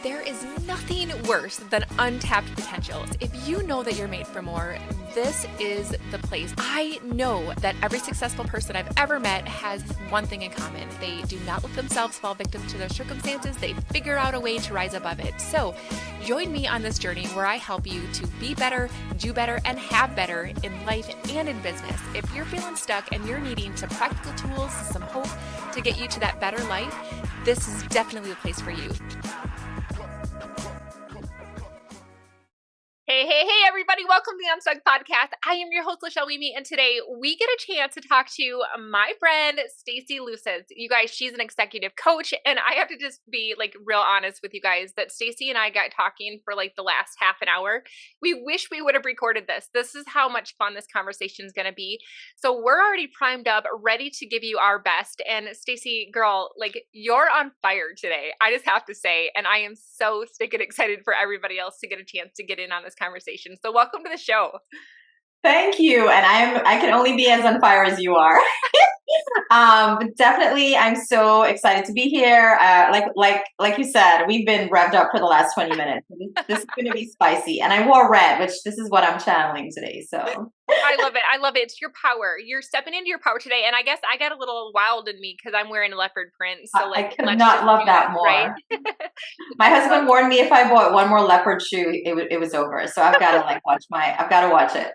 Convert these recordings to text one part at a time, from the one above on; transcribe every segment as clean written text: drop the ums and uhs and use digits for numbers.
There is nothing worse than untapped potentials. If you know that you're made for more, this is the place. I know that every successful person I've ever met has one thing in common. They do not let themselves fall victim to their circumstances. They figure out a way to rise above it. So join me on this journey where I help you to be better, do better, and have better in life and in business. If you're feeling stuck and you're needing some practical tools, some hope to get you to that better life, this is definitely the place for you. Hey, everybody. Welcome to the Unstuck Podcast. I am your host, Lachelle Weemy, and today we get a chance to talk to my friend, Stacey Luces. You guys, she's an executive coach, and I have to just be real honest with you guys that Stacey and I got talking for the last half an hour. We wish we would have recorded this. This is how much fun this conversation is going to be. So we're already primed up, ready to give you our best. And Stacey, girl, you're on fire today. I just have to say, and I am so stinking excited for everybody else to get a chance to get in on this conversation. So welcome to the show. Thank you. And I can only be as on fire as you are. Definitely, I'm so excited to be here. Like you said, we've been revved up for the last 20 minutes. This is going to be spicy. And I wore red, which this is what I'm channeling today. So I love it. I love it. It's your power. You're stepping into your power today. And I guess I got a little wild in me because I'm wearing a leopard print. So I could not love that more. Right? My husband warned me if I bought one more leopard shoe, it was over. So I've got to I've got to watch it.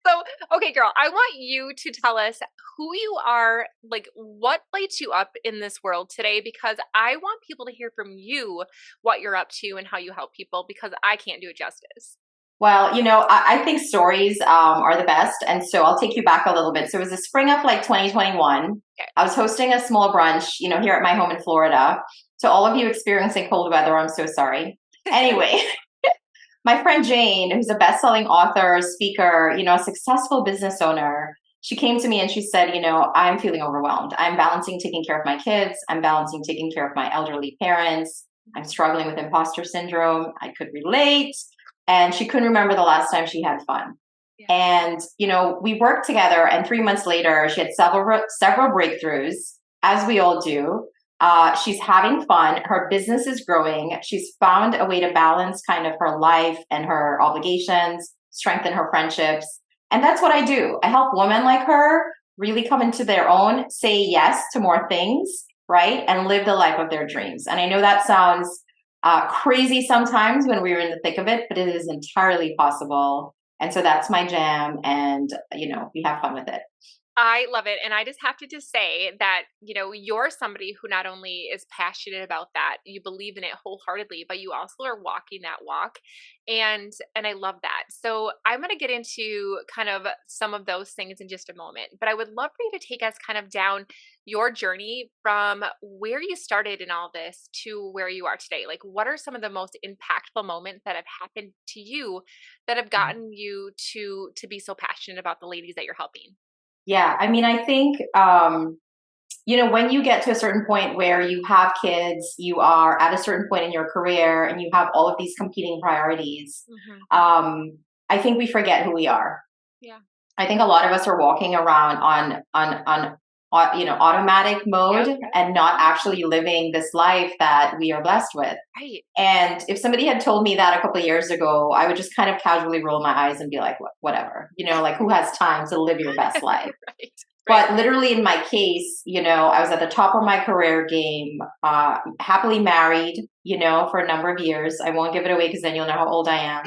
So, okay, girl, I want you to tell us who you are, what lights you up in this world today, because I want people to hear from you what you're up to and how you help people, because I can't do it justice. Well, I think stories are the best. And so I'll take you back a little bit. So it was the spring of 2021. Okay. I was hosting a small brunch, here at my home in Florida. So all of you experiencing cold weather, I'm so sorry. Anyway. My friend Jane, who's a best-selling author, speaker, a successful business owner, she came to me and she said, I'm feeling overwhelmed. I'm balancing taking care of my kids. I'm balancing taking care of my elderly parents. I'm struggling with imposter syndrome. I could relate. And she couldn't remember the last time she had fun. Yeah. And, we worked together, and 3 months later, she had several breakthroughs, as we all do. She's having fun. Her business is growing. She's found a way to balance kind of her life and her obligations, strengthen her friendships. And that's what I do. I help women like her really come into their own, say yes to more things, right? And live the life of their dreams. And I know that sounds crazy sometimes when we're in the thick of it, but it is entirely possible. And so that's my jam. And, we have fun with it. I love it. And I just have to say that, you're somebody who not only is passionate about that, you believe in it wholeheartedly, but you also are walking that walk. And I love that. So I'm going to get into kind of some of those things in just a moment, but I would love for you to take us kind of down your journey from where you started in all this to where you are today. What are some of the most impactful moments that have happened to you that have gotten you to be so passionate about the ladies that you're helping? Yeah. I mean, I think, when you get to a certain point where you have kids, you are at a certain point in your career and you have all of these competing priorities. Mm-hmm. I think we forget who we are. Yeah. I think a lot of us are walking around on automatic mode, yep, and not actually living this life that we are blessed with. Right. And if somebody had told me that a couple of years ago, I would just kind of casually roll my eyes and be like, whatever, who has time to live your best life? Right. But literally in my case, I was at the top of my career game, happily married, for a number of years. I won't give it away because then you'll know how old I am.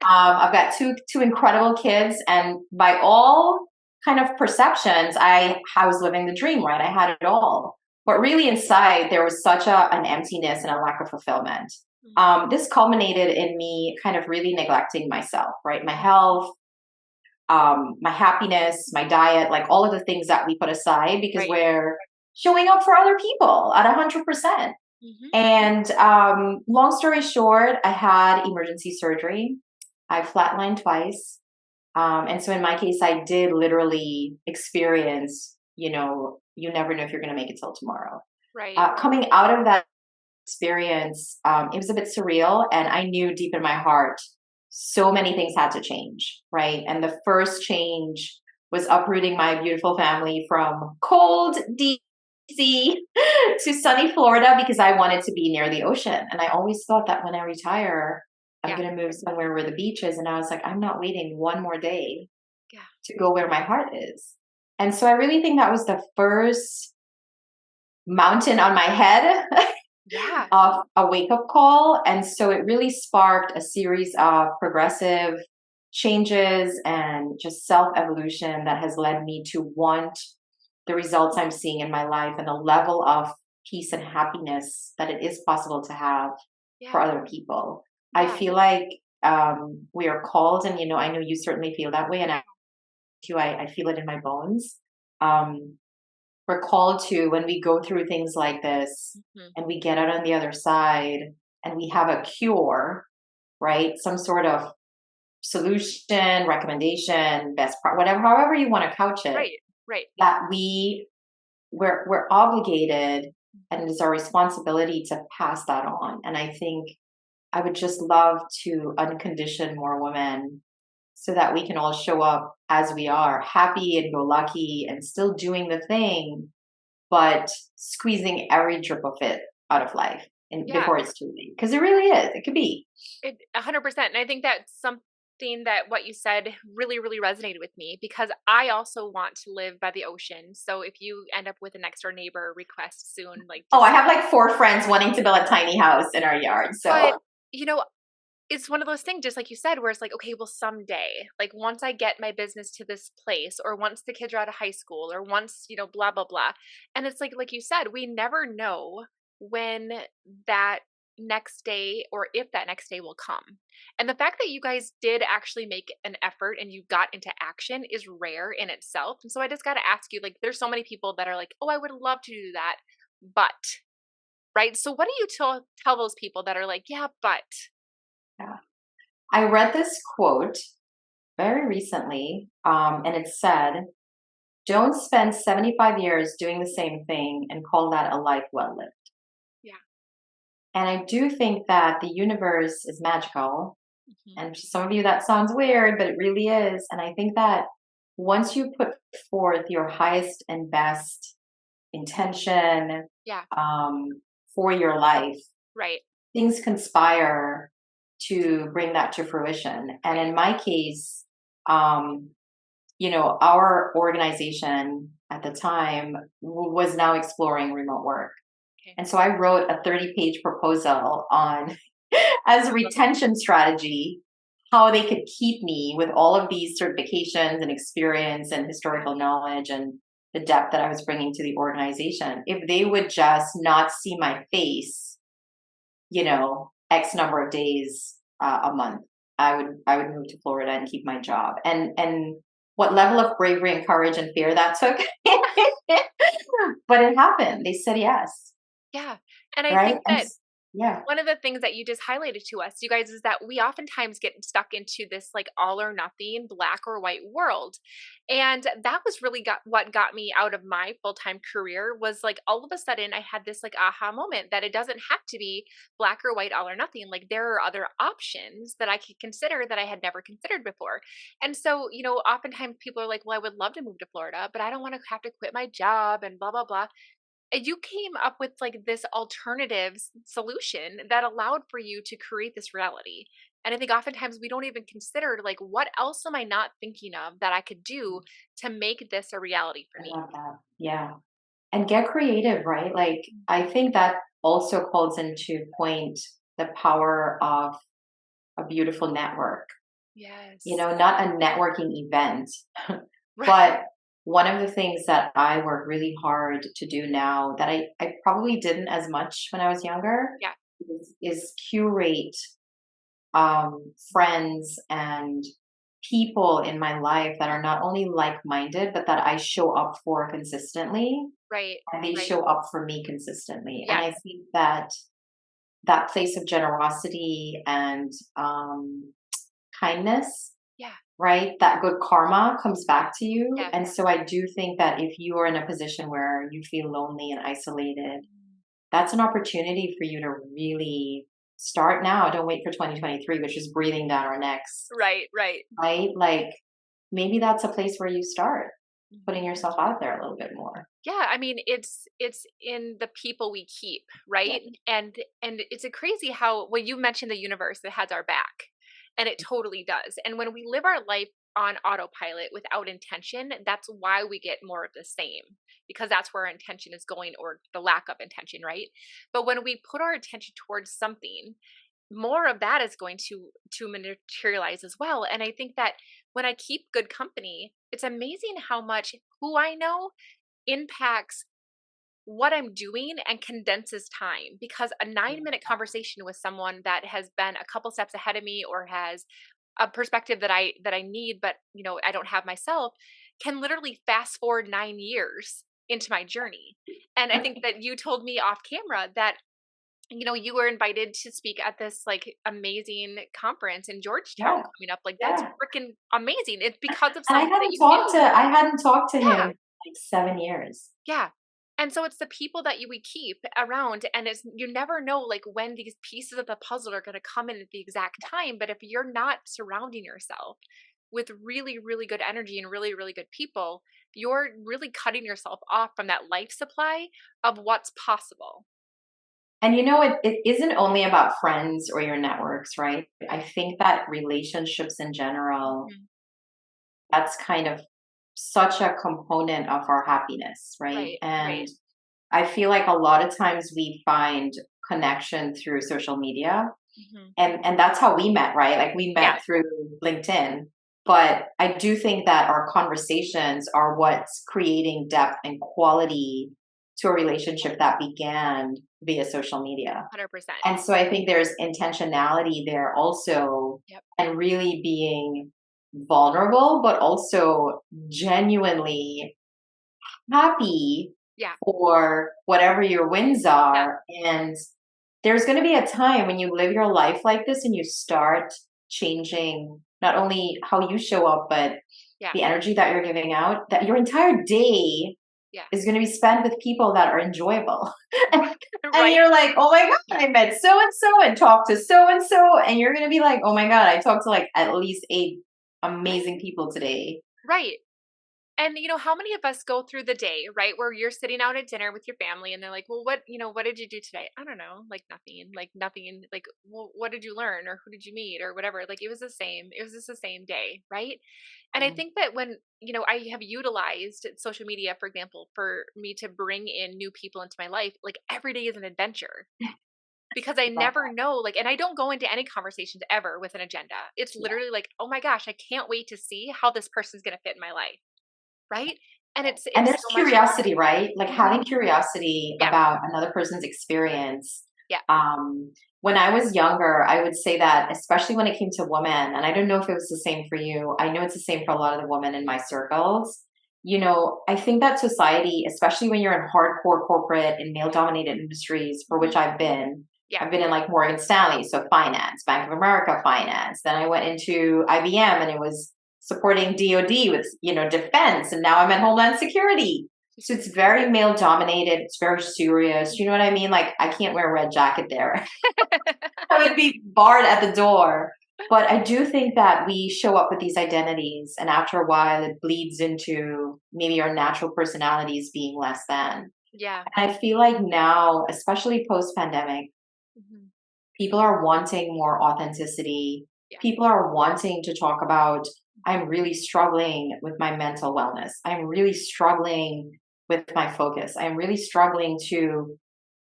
I've got two incredible kids, and by all kind of perceptions, I was living the dream, right? I had it all. But really inside, there was such an emptiness and a lack of fulfillment. This culminated in me kind of really neglecting myself, right? My health, my happiness, my diet, all of the things that we put aside because right, we're showing up for other people at 100%. Mm-hmm. And long story short, I had emergency surgery. I flatlined twice. And so in my case, I did literally experience, you never know if you're going to make it till tomorrow. Right. Coming out of that experience, it was a bit surreal. And I knew deep in my heart, so many things had to change. Right. And the first change was uprooting my beautiful family from cold, deep Sea to sunny Florida because I wanted to be near the ocean. And I always thought that when I retire, I'm Yeah. going to move somewhere where the beach is. And I was like, I'm not waiting one more day Yeah. to go where my heart is. And so I really think that was the first mountain on my head Yeah. of a wake up call. And so it really sparked a series of progressive changes and just self evolution that has led me to want the results I'm seeing in my life and the level of peace and happiness that it is possible to have for Yeah. other people. I Yeah. feel like we are called, and I know you certainly feel that way, and I too. I feel it in my bones. Um, we're called to, when we go through things like this Mhm. and we get out on the other side and we have a cure, right? Some sort of solution, recommendation, best part, whatever, however you want to couch it, Right. Right. that we're obligated, and it's our responsibility to pass that on. And I think I would just love to uncondition more women so that we can all show up as we are, happy and go lucky and still doing the thing, but squeezing every drip of it out of life and Yeah. before it's too late. Because it really is. It could be. 100%. And I think that's something that what you said really, really resonated with me because I also want to live by the ocean. So if you end up with a next door neighbor request soon, like Oh, just, I have like 4 friends wanting to build a tiny house in our yard. but So you know, it's one of those things, just like you said, where it's like, okay, well, someday, like once I get my business to this place, or once the kids are out of high school, or once, blah, blah, blah. And it's like you said, we never know when that next day or if that next day will come. And the fact that you guys did actually make an effort and you got into action is rare in itself. And so I just got to ask you, like, there's so many people that are like, oh, I would love to do that, but, right? So what do you tell those people that are like, yeah, but, yeah. I read this quote very recently, and it said, don't spend 75 years doing the same thing and call that a life well lived. yeah. And I do think that the universe is magical. Mhm. And for some of you, that sounds weird, but it really is. And I think that once you put forth your highest and best intention Yeah. um, for your life, Right. things conspire to bring that to fruition. And Right. in my case, um, our organization at the time was now exploring remote work. Okay. And so I wrote a 30-page proposal on as a retention strategy, how they could keep me with all of these certifications and experience and historical knowledge and the depth that I was bringing to the organization. If they would just not see my face, X number of days a month, I would move to Florida and keep my job. And what level of bravery and courage and fear that took, but it happened. They said yes, Yeah. And I right? think And that yeah. one of the things that you just highlighted to us, you guys, is that we oftentimes get stuck into this like all or nothing, black or white world. And that was really what got me out of my full-time career was like all of a sudden I had this like aha moment that it doesn't have to be black or white, all or nothing. Like there are other options that I could consider that I had never considered before. And so, oftentimes people are like, well, I would love to move to Florida, but I don't want to have to quit my job and blah, blah, blah. And you came up with like this alternative solution that allowed for you to create this reality. And I think oftentimes we don't even consider like what else am I not thinking of that I could do to make this a reality for I me. love that. Yeah. And get creative, right? Like, I think that also calls into point the power of a beautiful network, Yes. not a networking event, Right. but one of the things that I work really hard to do now that I probably didn't as much when I was younger Yeah. is curate friends and people in my life that are not only like-minded, but that I show up for consistently Right. and they Right. show up for me consistently. And Yes. I think that that place of generosity and kindness, Yeah. right? That good karma comes back to you. Yeah. And so I do think that if you are in a position where you feel lonely and isolated, Mm. that's an opportunity for you to really start now. Don't wait for 2023, which is breathing down our necks, Right. Right. right? Like maybe that's a place where you start. putting yourself out there a little bit more. Yeah, I mean, it's in the people we keep, Yeah. right? And it's a crazy how when you mentioned the universe that has our back, and it totally does. And when we live our life on autopilot without intention, that's why we get more of the same, because that's where our intention is going, or the lack of intention, right? But when we put our attention towards something, more of that is going to materialize as well. And I think that when I keep good company, it's amazing how much who I know impacts what I'm doing and condenses time, because a 9-minute conversation with someone that has been a couple steps ahead of me or has a perspective that I need, but I don't have myself, can literally fast forward 9 years into my journey. And I think that you told me off camera that you were invited to speak at this like amazing conference in Georgetown Yeah. coming up. Like that's Yeah. freaking amazing. It's because of And something that you do. I hadn't talked to him Yeah. like 7 years. Yeah. And so it's the people that we keep around, and it's you never know like when these pieces of the puzzle are going to come in at the exact time. But if you're not surrounding yourself with really, really good energy and really, really good people, you're really cutting yourself off from that life supply of what's possible. And it isn't only about friends or your networks, right? I think that relationships in general, Mhm. that's kind of such a component of our happiness, right? Right, And right. I feel like a lot of times we find connection through social media, Hmm. and that's how we met, right? Like we met Yeah, through LinkedIn. But I do think that our conversations are what's creating depth and quality to a relationship that began via social media. 100%. And so I think there's intentionality there also, Yep. and really being vulnerable, but also genuinely happy Yeah, for whatever your wins yeah, are. And there's going to be a time when you live your life like this and you start changing not only how you show up, but yeah, the energy that you're giving out, that your entire day yeah. is going to be spent with people that are enjoyable. And Right? you're like, oh my God, I met so and so and talked to so and so. And you're going to be like, oh my God, I talked to like at least 8 amazing people today. Right. And how many of us go through the day, right, where you're sitting out at dinner with your family and they're like, "Well, what did you do today?" "I don't know, like nothing." Like nothing, like, "Well, what did you learn or who did you meet or whatever?" Like it was the same. It was just the same day, right? And I think that when, I have utilized social media, for example, for me to bring in new people into my life, like every day is an adventure. Because I Love never know, like, and I don't go into any conversations ever with an agenda. It's that. literally like, oh my gosh, I can't wait to see how this person's gonna fit in my life. Right? And And it's there's so much fun. curiosity, right? Like Mhm. having curiosity Yeah, about another person's experience. yeah. When I was younger, I would say that, especially when it came to women, and I don't know if it was the same for you, I know it's the same for a lot of the women in my circles. I think that society, especially when you're in hardcore corporate and male dominated industries, for which Mhm. Yeah. I've been in like Morgan Stanley, so finance, Bank of America finance. Then I went into IBM and it was supporting DoD with, defense. And now I'm at Homeland Security. So it's very male dominated. It's very serious. You know what I mean? Like I can't wear a red jacket there. I would be barred at the door. But I do think that we show up with these identities, and after a while, it bleeds into maybe our natural personalities being less than. Yeah. And I feel like now, especially post pandemic, Mhm. people are wanting more authenticity. Yeah. People are wanting to talk about, I'm really struggling with my mental wellness. I'm really struggling with my focus. I'm really struggling to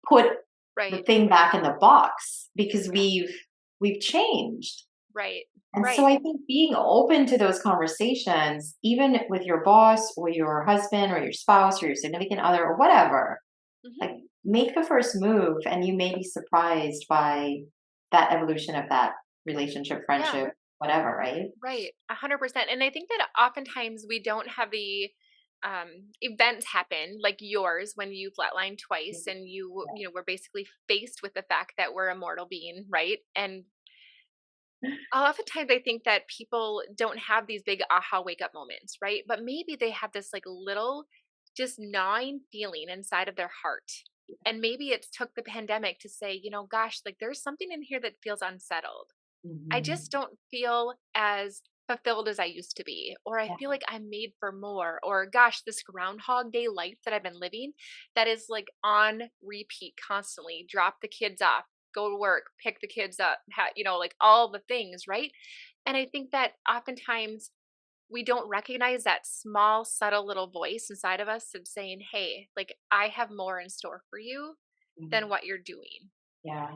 put the Right. thing back in the box because Yeah. we've changed. Right. And so Right. I think being open to those conversations, even with your boss or your husband or your spouse or your significant other or whatever, Mhm. like make the first move and you may be surprised by that evolution of that relationship, Yeah. friendship, whatever, right? Right. 100%. And I think that oftentimes we don't have the events happen like yours when you flatlined twice and were basically faced with the fact that we're a mortal being, right? And oftentimes I think that people don't have these big aha wake up moments, right? But maybe they have this like little just gnawing feeling inside of their heart. And maybe it took the pandemic to say, gosh, like there's something in here that feels unsettled. I Mhm. just don't feel as fulfilled as I used to be, or I Yeah. feel like I'm made for more, or gosh, this Groundhog Day life that I've been living that is like on repeat constantly. Drop the kids off, go to work, pick the kids up, like all the things, right? And I think that oftentimes we don't recognize that small, subtle little voice inside of us of saying, hey, like I have more in store for you than Mhm. what you're doing. Yeah.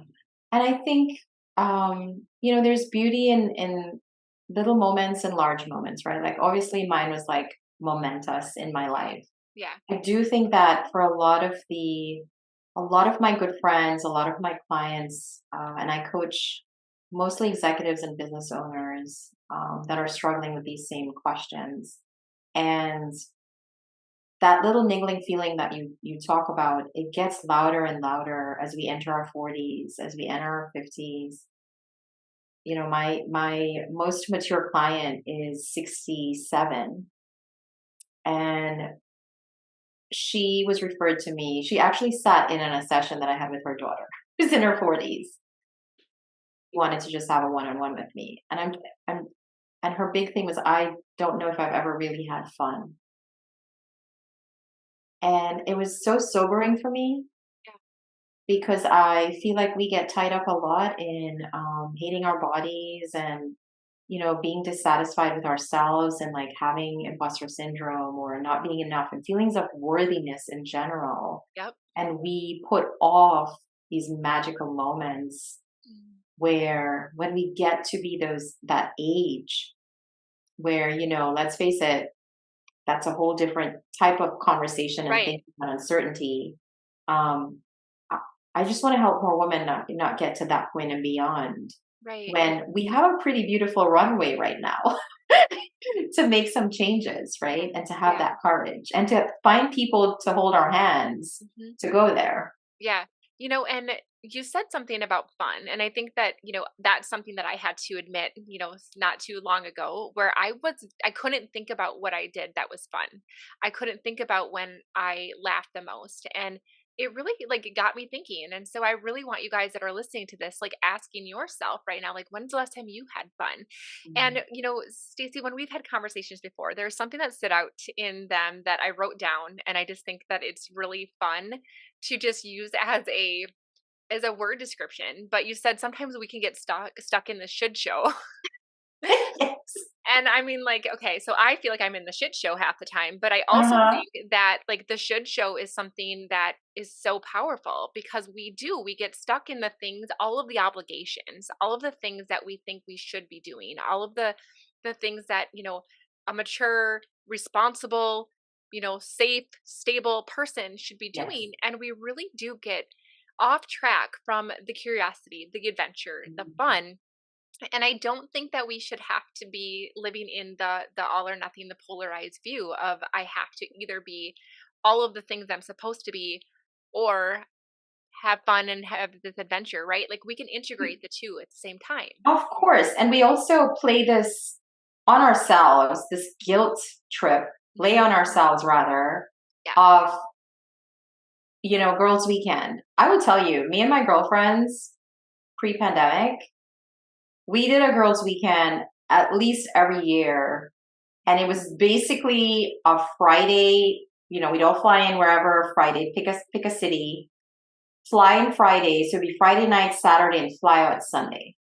And I think, there's beauty in little moments and large moments, right? Like, obviously, mine was like momentous in my life. Yeah. I do think that for a lot of my good friends, a lot of my clients, and I coach mostly executives and business owners that are struggling with these same questions. And that little niggling feeling that you talk about, it gets louder and louder as we enter our 40s, as we enter our 50s. My most mature client is 67, and she was referred to me. She actually sat in on a session that I had with her daughter, who's in her 40s. She wanted to just have a one-on-one with me. And her big thing was, I don't know if I've ever really had fun. And it was so sobering for me Yeah. because I feel like we get tied up a lot in hating our bodies and being dissatisfied with ourselves and like having imposter syndrome or not being enough and feelings of worthiness in general. Yep. And we put off these magical moments Mm. where when we get to be that age where, let's face it, that's a whole different type of conversation and Right. thinking about uncertainty. Um, I I just want to help more women not get to that point and beyond Right. when we have a pretty beautiful runway right now to make some changes, right? And to have Yeah. that courage and to find people to hold our hands Mhm. to go there. Yeah. And you said something about fun. And I think that, that's something that I had to admit, not too long ago, where I couldn't think about what I did that was fun. I couldn't think about when I laughed the most. And it really like it got me thinking. And so I really want you guys that are listening to this, like asking yourself right now, like, when's the last time you had fun? Mhm. And, Stacey, when we've had conversations before, there's something that stood out in them that I wrote down. And I just think that it's really fun to just use as a word description, but you said sometimes we can get stuck in the should show. Yes. And I mean, like, okay, so I feel like I'm in the shit show half the time, but I also Uh-huh. think that like the should show is something that is so powerful because we get stuck in the things, all of the obligations, all of the things that we think we should be doing, all of the things that, a mature, responsible, safe, stable person should be Yes. doing. And we really do get off track from the curiosity, the adventure, the Mhm. fun, and I don't think that we should have to be living in the all or nothing, the polarized view of I have to either be all of the things I'm supposed to be or have fun and have this adventure, right? Like we can integrate the two at the same time. Of course. And we also play this on ourselves, this guilt trip, lay Mhm. on ourselves rather, Yeah, of, girls' weekend. I will tell you, me and my girlfriends pre pandemic, we did a girls' weekend at least every year. And it was basically a Friday, we'd all fly in wherever Friday, pick a city, fly in Friday. So it'd be Friday night, Saturday, and fly out Sunday.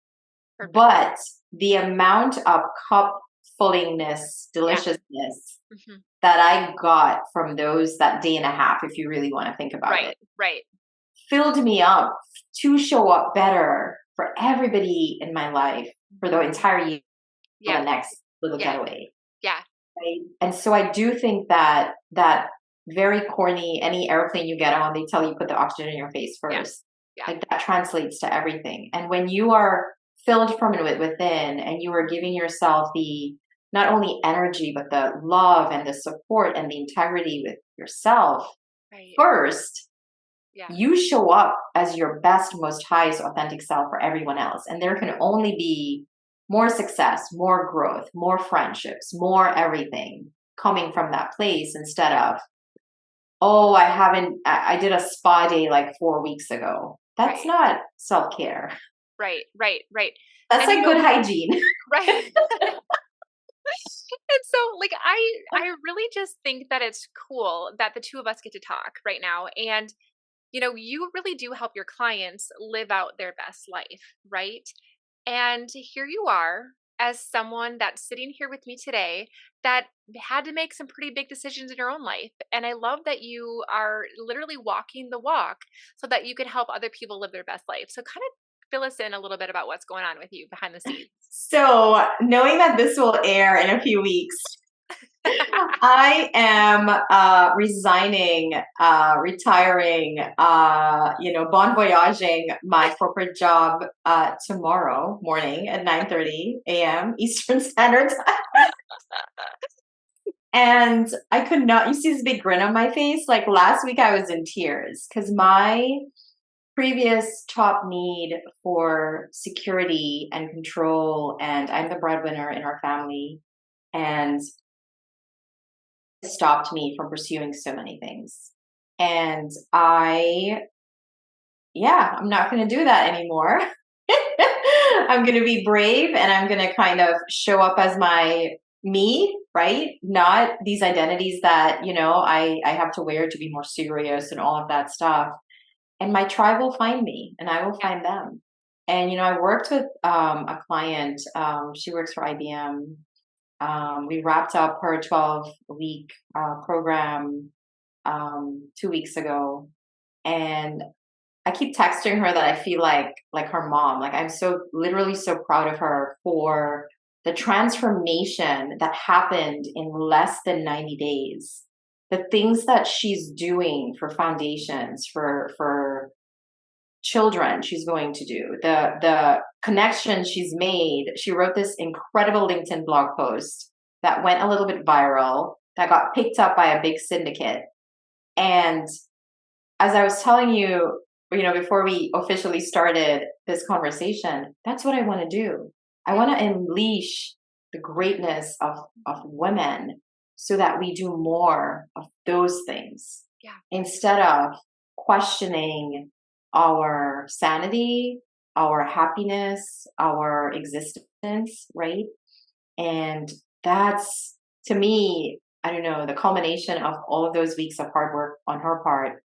perfect. But the amount of cup fullingness, Yeah. deliciousness Hmm. that I got from that day and a half, if you really want to think about Right, it, right. filled me up to show up better for everybody in my life for the Hmm. entire year, for Yeah, the next little yeah, getaway. yeah, Right? And so I do think that very corny, any airplane you get on, they tell you put the oxygen in your face yeah, first. yeah. Like that translates to everything. And when you are filled from within and you are giving yourself the not only energy, but the love and the support and the integrity with yourself Right. first, Yeah, you show up as your best, most highest authentic self for everyone else. And there can only be more success, more growth, more friendships, more everything coming from that place instead of, oh, I did a spa day like 4 weeks ago. That's right, not self care. right, right, right. That's And like good hygiene. right. And so like I really just think that it's cool that the two of us get to talk right now. And you really do help your clients live out their best life, right? And here you are as someone that's sitting here with me today that had to make some pretty big decisions in your own life. And I love that you are literally walking the walk so that you can help other people live their best life. So kind of fill us in a little bit about what's going on with you behind the scenes. So, knowing that this will air in a few weeks, I am resigning, retiring, bon voyaging my corporate job tomorrow morning at 9:30 a.m. Eastern Standard Time. And I could not, you see this big grin on my face? Like last week I was in tears because my previous top need for security and control, and I'm the breadwinner in our family, and it stopped me from pursuing so many things. And I'm not going to do that anymore. I'm going to be brave and I'm going to kind of show up as my me, right? Not these identities that, I have to wear to be more serious and all of that stuff. And my tribe will find me and I will find them. And, I worked with a client. She works for IBM. We wrapped up her 12-week program 2 weeks ago. And I keep texting her that I feel like her mom. Like I'm so literally so proud of her for the transformation that happened in less than 90 days. The things that she's doing for foundations, for children she's going to do, the connections she's made. She wrote this incredible LinkedIn blog post that went a little bit viral, that got picked up by a big syndicate. And as I was telling you, before we officially started this conversation, that's what I want to do. I want to unleash the greatness of women so that we do more of those things. Yeah. Instead of questioning our sanity, our happiness, our existence, right? And that's, to me, I don't know, the culmination of all of those weeks of hard work on her part.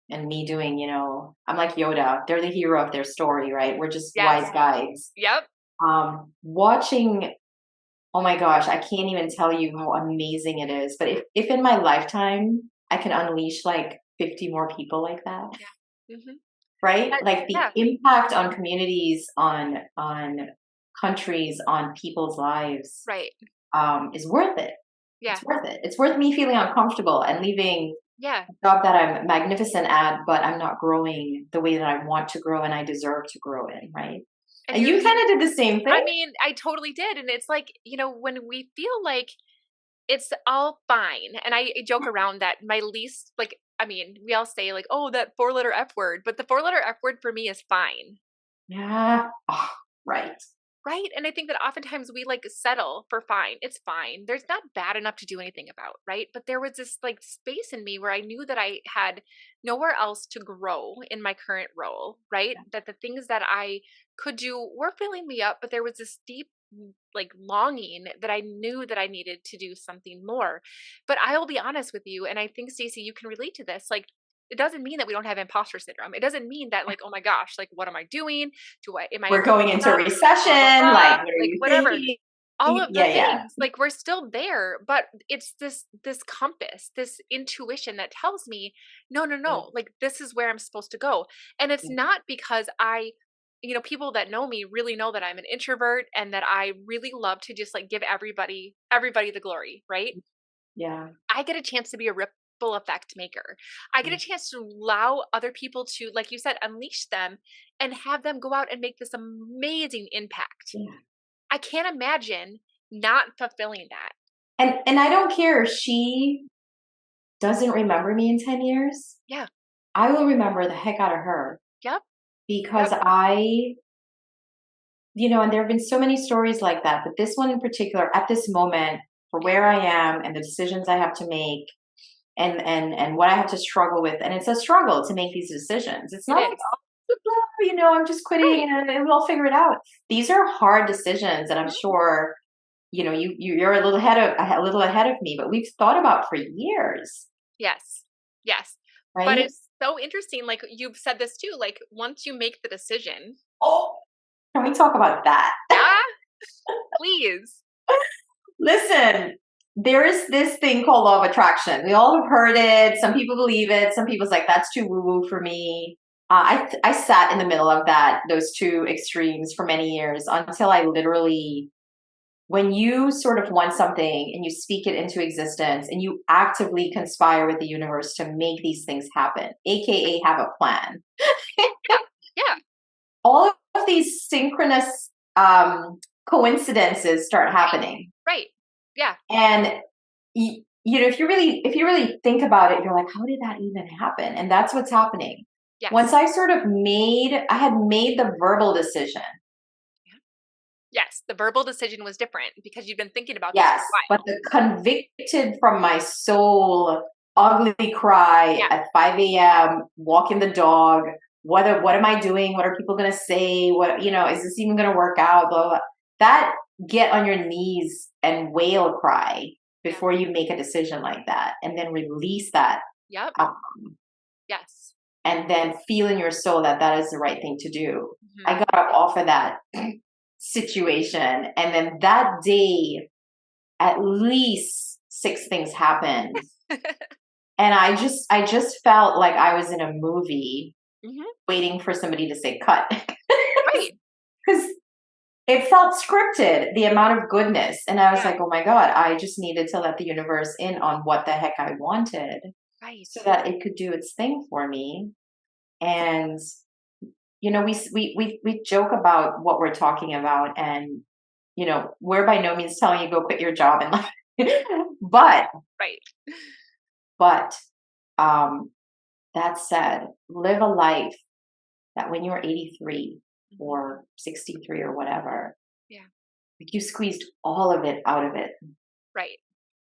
And me doing, I'm like Yoda. They're the hero of their story, right? We're just wise guides. Yep. Watching, oh my gosh, I can't even tell you how amazing it is. But if in my lifetime I can unleash like 50 more people like that, right? Like the impact on communities, on countries, on people's lives, right, is worth it. Yeah, it's worth it. It's worth me feeling uncomfortable and leaving. A job that I'm magnificent at, but I'm not growing the way that I want to grow and I deserve to grow in, right? And you kind of did the same thing. I mean, I totally did. And it's like, when we feel like it's all fine, and I joke around that my least, we all say like, oh, that 4-letter F word, but the 4-letter F word for me is fine. Yeah. Oh, right. Right. And I think that oftentimes we settle for fine. It's fine. There's not bad enough to do anything about. Right. But there was this space in me where I knew that I had nowhere else to grow in my current role. Right. Yeah. That the things that I could do were filling me up, but there was this deep longing that I knew that I needed to do something more. But I will be honest with you, and I think Stacey, you can relate to this. It doesn't mean that we don't have imposter syndrome. It doesn't mean that oh my gosh, what am I doing? We're going into a recession, what are you whatever. Thinking? All of the things, we're still there, but it's this compass, this intuition that tells me, no, this is where I'm supposed to go. And it's not because people that know me really know that I'm an introvert and that I really love to just give everybody the glory, right? Yeah. I get a chance to be a ripple effect maker. I get a chance to allow other people to, like you said, unleash them and have them go out and make this amazing impact. Yeah. I can't imagine not fulfilling that. And I don't care if she doesn't remember me in 10 years. Yeah. I will remember the heck out of her. Yep. Because and there have been so many stories like that, but this one in particular, at this moment, for where I am and the decisions I have to make, and what I have to struggle with, and it's a struggle to make these decisions. It's not I'm just quitting and we'll figure it out. These are hard decisions, and I'm sure you're a little ahead of me, but we've thought about for years, Yes. Yes. But right? it's so interesting. Like you've said this too. Like once you make the decision, Oh, can we talk about that? yeah, please. Listen, there is this thing called law of attraction. We all have heard it. Some people believe it. Some people's like, that's too woo woo for me. I sat in the middle of those two extremes for many years until I literally, when you sort of want something and you speak it into existence and you actively conspire with the universe to make these things happen, AKA have a plan, Yeah. Yeah. all of these synchronous coincidences start happening. Right. Yeah. And if you really think about it, you're like, how did that even happen? And that's what's happening. Once Yes. I sort of I had made the verbal decision. Yeah. Yes. The verbal decision was different because you've been thinking about this for Yes, a but while. the convicted from my soul ugly cry Yeah. at 5 a.m., walking the dog. What am I doing? What are people gonna say? Is this even gonna work out? Blah, blah, blah. That get on your knees and wail cry Yeah. before you make a decision like that, and then release that Yep. outcome, Yes. and then feel in your soul that that is the right thing to do. I Hmm. got up off of that situation, and then that day at least six things happened. And I just felt like I was in a movie Hmm. waiting for somebody to say cut. Right. Because it felt scripted, the amount of goodness. And I was Yeah. like, oh my God, I just needed to let the universe in on what the heck I wanted Right. so that it could do its thing for me. And we joke about what we're talking about, and we're by no means telling you go quit your job and but Right. but um that said, live a life that when you're 83 Hmm. or 63 or whatever, Yeah. like you squeezed all of it out of it. Right.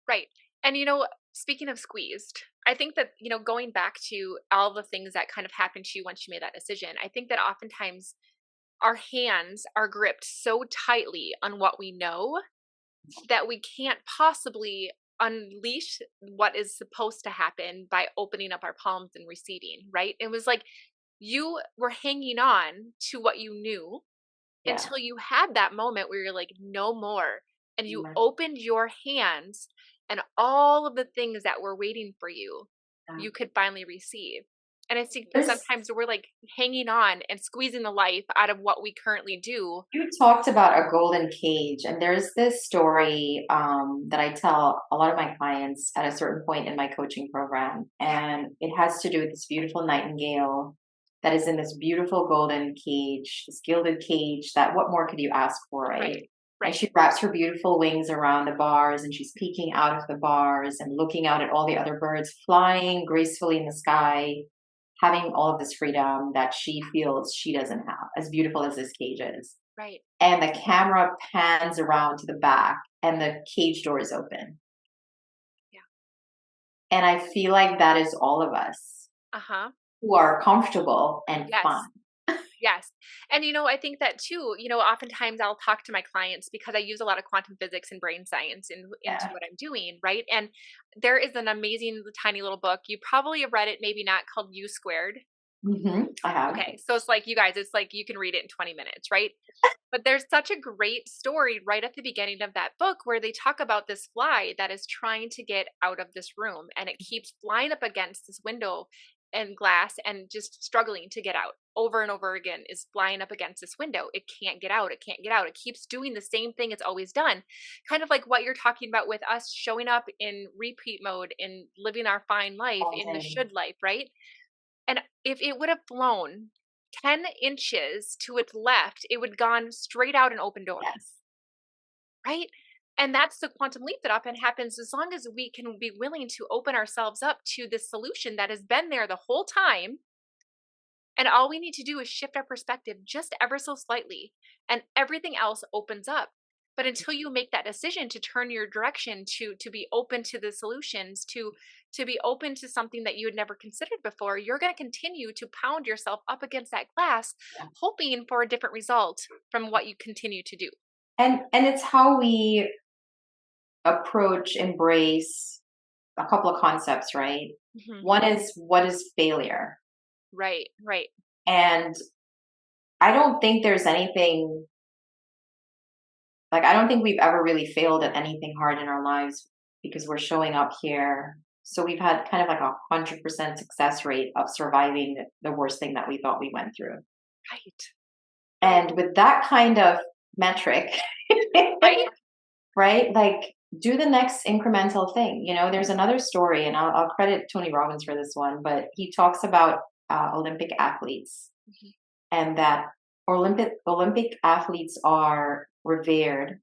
Right. And speaking of squeezed, I think that, going back to all the things that kind of happened to you once you made that decision, I think that oftentimes our hands are gripped so tightly on what we know that we can't possibly unleash what is supposed to happen by opening up our palms and receiving, right? It was like you were hanging on to what you knew Yeah. until you had that moment where you're like, no more. And you Yeah. opened your hands, and all of the things that were waiting for you, Yeah. you could finally receive. And I think that There's sometimes we're like hanging on and squeezing the life out of what we currently do. You talked about a golden cage, and there's this story that I tell a lot of my clients at a certain point in my coaching program, Yeah. and it has to do with this beautiful nightingale that is in this beautiful golden cage, this gilded cage. That what more could you ask for, Right. right? And Right. she wraps her beautiful wings around the bars, and she's peeking out of the bars and looking out at all the other birds flying gracefully in the sky, having all of this freedom that she feels she doesn't have, as beautiful as this cage is. Right. And the camera pans around to the back and the cage door is open. Yeah. And I feel like that is all of us Uh-huh. who are comfortable and fun. Yes. Yes. And I think that too, oftentimes I'll talk to my clients because I use a lot of quantum physics and brain science into Yeah. what I'm doing, right? And there is an amazing tiny little book. You probably have read it, maybe not, called U Squared. I have. Okay. So it's like you guys, it's like you can read it in 20 minutes, right? But there's such a great story right at the beginning of that book where they talk about this fly that is trying to get out of this room, and it keeps flying up against this window and glass and just struggling to get out over and over again, is flying up against this window. It can't get out. It can't get out. It keeps doing the same thing it's always done. Kind of like what you're talking about with us showing up in repeat mode and living our fine life All in the day. should life, right? And if it would have flown 10 inches to its left, it would gone straight out an open door, Yes. right? And that's the quantum leap that often happens as long as we can be willing to open ourselves up to this solution that has been there the whole time. And all we need to do is shift our perspective just ever so slightly, and everything else opens up. But until you make that decision to turn your direction to be open to the solutions, to be open to something that you had never considered before, you're going to continue to pound yourself up against that glass, Yeah. hoping for a different result from what you continue to do. And it's how we approach, embrace a couple of concepts, right? Hmm. One is, what is failure? Right. Right. And I don't think there's anything, like, I don't think we've ever really failed at anything hard in our lives because we're showing up here. So we've had kind of like 100% success rate of surviving the worst thing that we thought we went through. Right. Right. And with that kind of metric, Right. right? Like, do the next incremental thing. There's another story, and I'll credit Tony Robbins for this one, but he talks about Olympic athletes, Hmm. and that Olympic athletes are revered,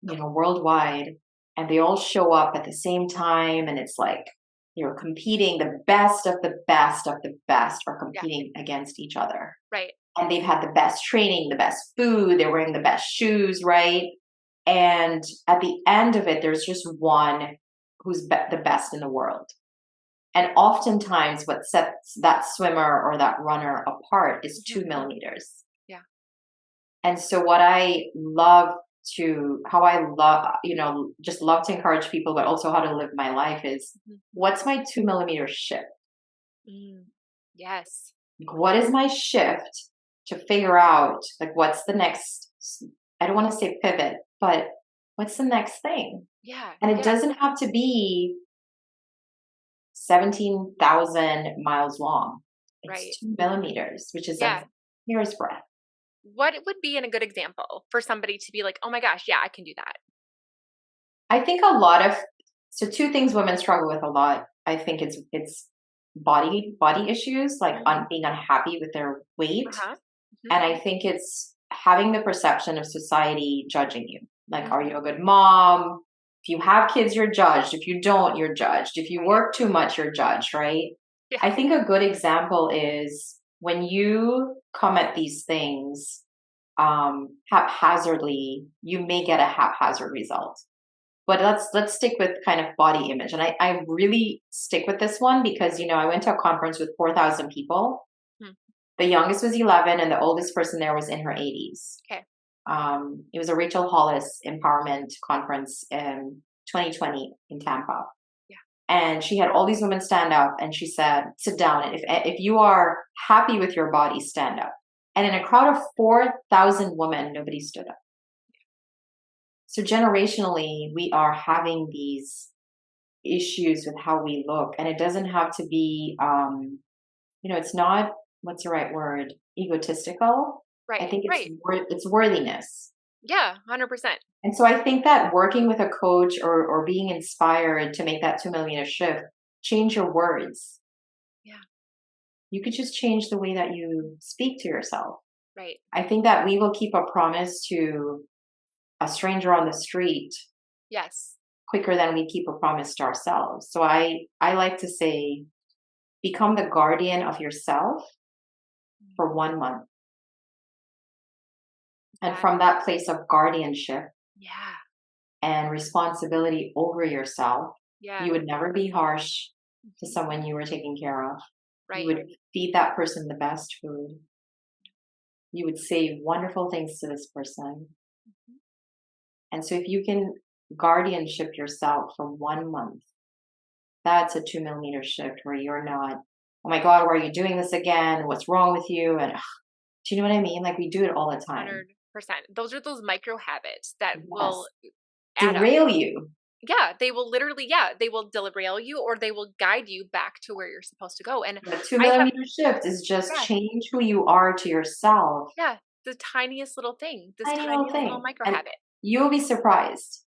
worldwide, and they all show up at the same time, and it's like you're competing. The best of the best of the best are Yeah. competing against each other, Right. and they've had the best training, the best food, they're wearing the best shoes, right? And at the end of it, there's just one who's the best in the world. And oftentimes, what sets that swimmer or that runner apart is Hmm. 2 millimeters. Yeah. And so, what I love how I love, just love to encourage people, but also how to live my life is, Hmm. what's my 2 millimeter shift? Mm. Yes. Like, what is my shift to figure out, like, what's the next, I don't want to say pivot, but what's the next thing? Yeah. And it Yeah. doesn't have to be 17,000 miles long. Right. It's 2 millimeters, which is a Yeah. hair's breadth. What would be in a good example for somebody to be like, oh my gosh, yeah, I can do that? I think so two things women struggle with a lot. I think it's body issues, like Hmm. being unhappy with their weight. Uh-huh. Hmm. And I think it's having the perception of society judging you. Like, are Hmm. you a good mom? If you have kids, you're judged. If you don't, you're judged. If you Right. work too much, you're judged, right? Yeah. I think a good example is when you come at these things haphazardly, you may get a haphazard result. But let's stick with kind of body image. And I really stick with this one because, I went to a conference with 4,000 people. Hmm. The youngest was 11, and the oldest person there was in her 80s. Okay. It was a Rachel Hollis empowerment conference in 2020 in Tampa. Yeah. And she had all these women stand up, and she said, sit down. And if you are happy with your body, stand up. And in a crowd of 4,000 women, nobody stood up. So generationally, we are having these issues with how we look, and it doesn't have to be, it's not, what's the right word, egotistical. I Right. think it's Right. it's worthiness. Yeah. 100%. And so I think that working with a coach or being inspired to make that 2 millimeter shift, change your words. Yeah. You could just change the way that you speak to yourself. Right. I think that we will keep a promise to a stranger on the street Yes. quicker than we keep a promise to ourselves. So I like to say, become the guardian of yourself for 1 month. And That. from that place of guardianship Yeah. and responsibility over yourself, Yeah. you would never be harsh to Mhm. someone you were taking care of. You Right. would feed that person the best food. You would say wonderful things to this person. Mhm. And so if you can guardianship yourself for 1 month, that's a 2 millimeter shift where you're not, oh my God, why are you doing this again? What's wrong with you? And do you know what I mean? Like, we do it all the time. 100%. Those are those micro habits that will Yes. add up. Derail you. Yeah, they will literally, yeah, they will derail you or they will guide you back to where you're supposed to go. And The two I have, millimeter shift is just yeah, change who you are to yourself. yeah, the tiniest little thing, this Tiny little tiniest little thing. micro And habit. you'll be surprised.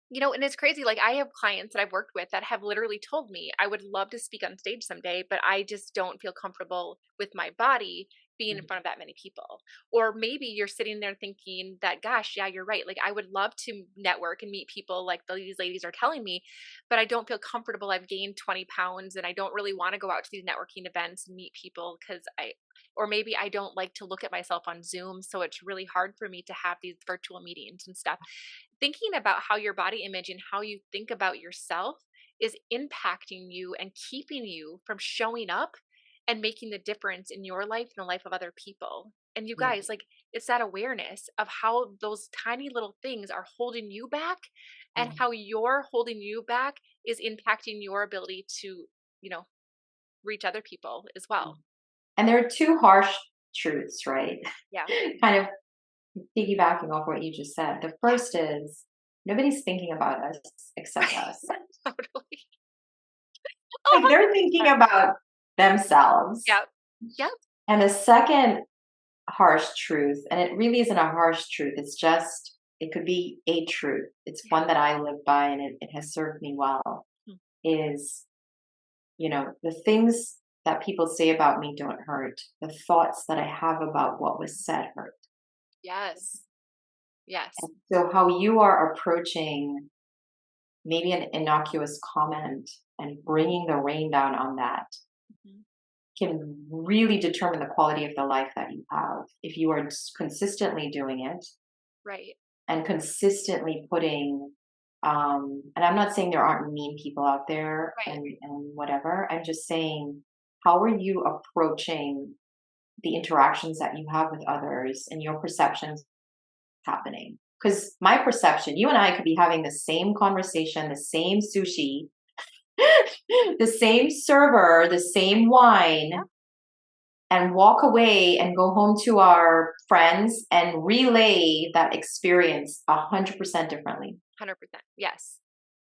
And it's crazy. Like, I have clients that I've worked with that have literally told me, I would love to speak on stage someday, but I just don't feel comfortable with my body being in front of that many people. Or maybe you're sitting there thinking that, gosh, yeah, you're right. Like, I would love to network and meet people like these ladies are telling me, but I don't feel comfortable. I've gained 20 pounds and I don't really want to go out to these networking events and meet people because or maybe I don't like to look at myself on Zoom. So it's really hard for me to have these virtual meetings and stuff. Thinking about how your body image and how you think about yourself is impacting you and keeping you from showing up and making the difference in your life and the life of other people. And you Yeah. guys, like, it's that awareness of how those tiny little things are holding you back, and Mm. how your holding you back is impacting your ability to, you know, reach other people as well. And there are two harsh truths, right? Yeah. Kind of piggybacking off what you just said. The Yeah. first is nobody's thinking about us except us. Totally. Like they're thinking 100%. about themselves. Yep. Yep. And the second harsh truth, and it really isn't a harsh truth, it's just, it could be a truth. It's Yeah. one that I live by and it has served me well, Mm. is, the things that people say about me don't hurt. The thoughts that I have about what was said hurt. Yes. Yes. And so how you are approaching maybe an innocuous comment and bringing the rain down on that Mhm. can really determine the quality of the life that you have if you are consistently doing it Right. and consistently putting and I'm not saying there aren't mean people out there Right. and whatever. I'm just saying, how are you approaching the interactions that you have with others and your perceptions happening? Because my perception, you and I could be having the same conversation, the same sushi, the same server, the same wine, and walk away and go home to our friends and relay that experience 100% differently. 100%. Yes.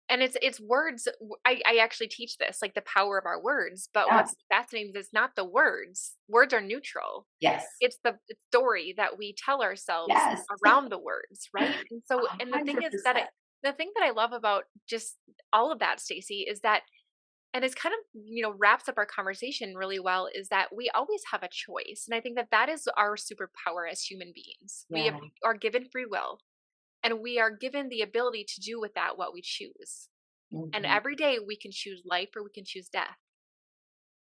And it's words. I actually teach this, like the power of our words. But Yeah. what's fascinating is not the words. Words are neutral. Yes. It's the story that we tell ourselves Yes. around the words, right? And so, and the thing is that 100%. the thing that I love about just all of that, Stacey, is that, and it's kind of, wraps up our conversation really well, is that we always have a choice. And I think that that is our superpower as human beings. Yeah. Are given free will, and we are given the ability to do with that what we choose. And Mhm. every day we can choose life or we can choose death.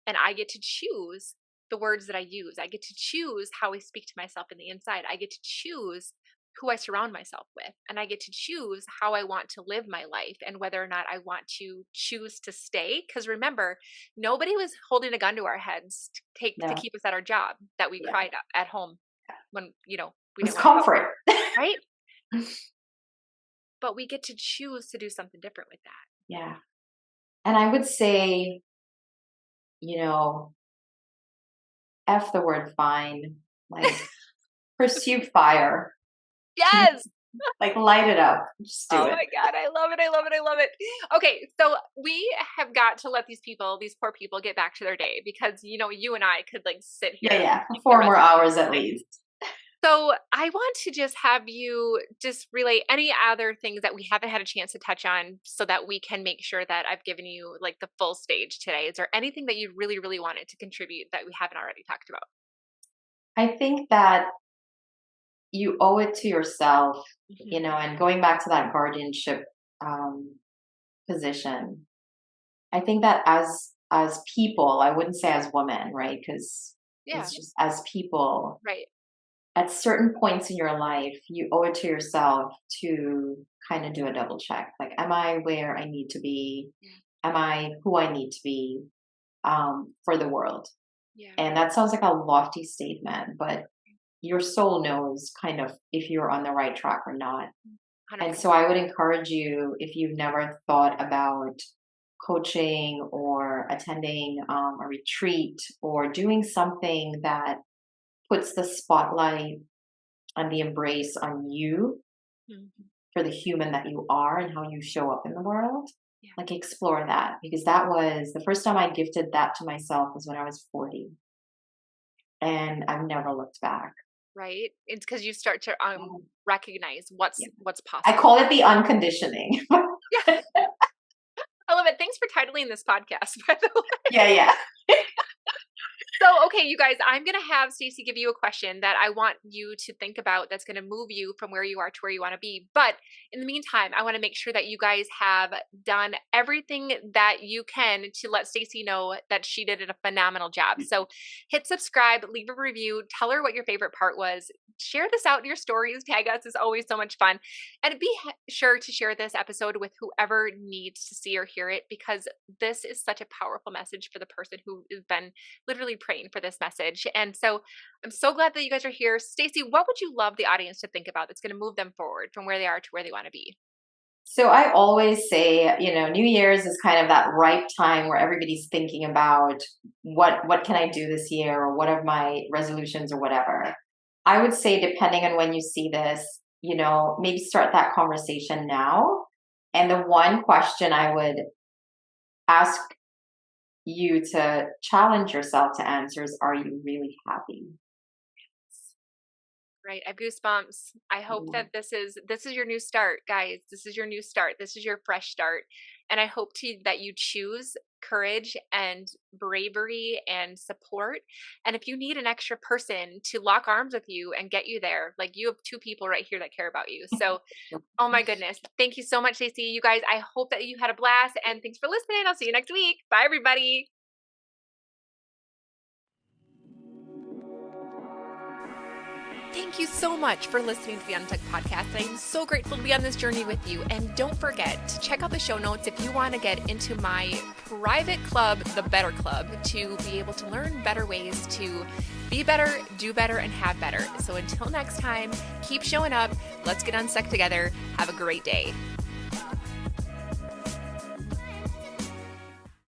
And I get to choose the words that I use. I get to choose how I speak to myself in the inside. I get to choose who I surround myself with. And I get to choose how I want to live my life and whether or not I want to choose to stay. Because remember, nobody was holding a gun to our heads to No. keep us at our job that we Yeah. cried at home when, we It's didn't want to go. comfort. Right? But we get to choose to do something different with that. Yeah. And I would say, F the word fine, like pursue fire, Yes. like light it up, just do Oh it. my God, I love it. I love it. I love it. Okay, so we have got to let these poor people get back to their day because, you and I could like sit Yeah, here yeah, for the 4 rest more of hours the at night. least. So I want to just have you just relay any other things that we haven't had a chance to touch on so that we can make sure that I've given you like the full stage today. Is there anything that you really, really wanted to contribute that we haven't already talked about? I think that you owe it to yourself, Mhm. and going back to that guardianship um, position. I think that as people, I wouldn't say as women, right? Because Yeah, it's just as people, right. at certain points in your life, you owe it to yourself to kind of do a double check. Like, am I where I need to be? Yeah. Am I who I need to be for the world? Yeah. And that sounds like a lofty statement, but your soul knows kind of if you're on the right track or not. And 100%. so I would encourage you, if you've never thought about coaching or attending a retreat or doing something that puts the spotlight and the embrace on you Mhm. for the human that you are and how you show up in the world, Yeah. like explore that, because that was the first time I gifted that to myself was when I was 40, and I've never looked back. Right? It's because you start to Um, recognize what's yeah. what's I possible. call it the unconditioning. Yeah, I love it. Thanks for titling this podcast, by the way. Yeah, yeah. So, Okay, you guys, I'm going to have Stacey give you a question that I want you to think about that's going to move you from where you are to where you want to be. But in the meantime, I want to make sure that you guys have done everything that you can to let Stacey know that she did a phenomenal job. So hit subscribe, leave a review, tell her what your favorite part was, share this out in your stories, tag us. It's always so much fun. And be sure to share this episode with whoever needs to see or hear it, because this is such a powerful message for the person who has been literally praying for this message. And so I'm so glad that you guys are here. Stacey, what would you love the audience to think about that's going to move them forward from where they are to where they want to be? So I always say, New Year's is kind of that ripe time where everybody's thinking about what can I do this year, or what are my resolutions, or whatever. I would say, depending on when you see this, maybe start that conversation now. And the one question I would ask you to challenge yourself to answer is, are you really happy? Right. I have goosebumps. I hope Yeah. that this is your new start, guys. This is your new start. This is your fresh start. And I hope that you choose courage and bravery and support. And if you need an extra person to lock arms with you and get you there, like, you have two people right here that care about you. So, oh my goodness. Thank you so much, Stacey. You guys, I hope that you had a blast, and thanks for listening. I'll see you next week. Bye, everybody. Thank you so much for listening to the Untucked podcast. I'm so grateful to be on this journey with you. And don't forget to check out the show notes if you want to get into my private club, the Better Club, to be able to learn better ways to be better, do better, and have better. So until next time, keep showing up. Let's get unstuck together. Have a great day.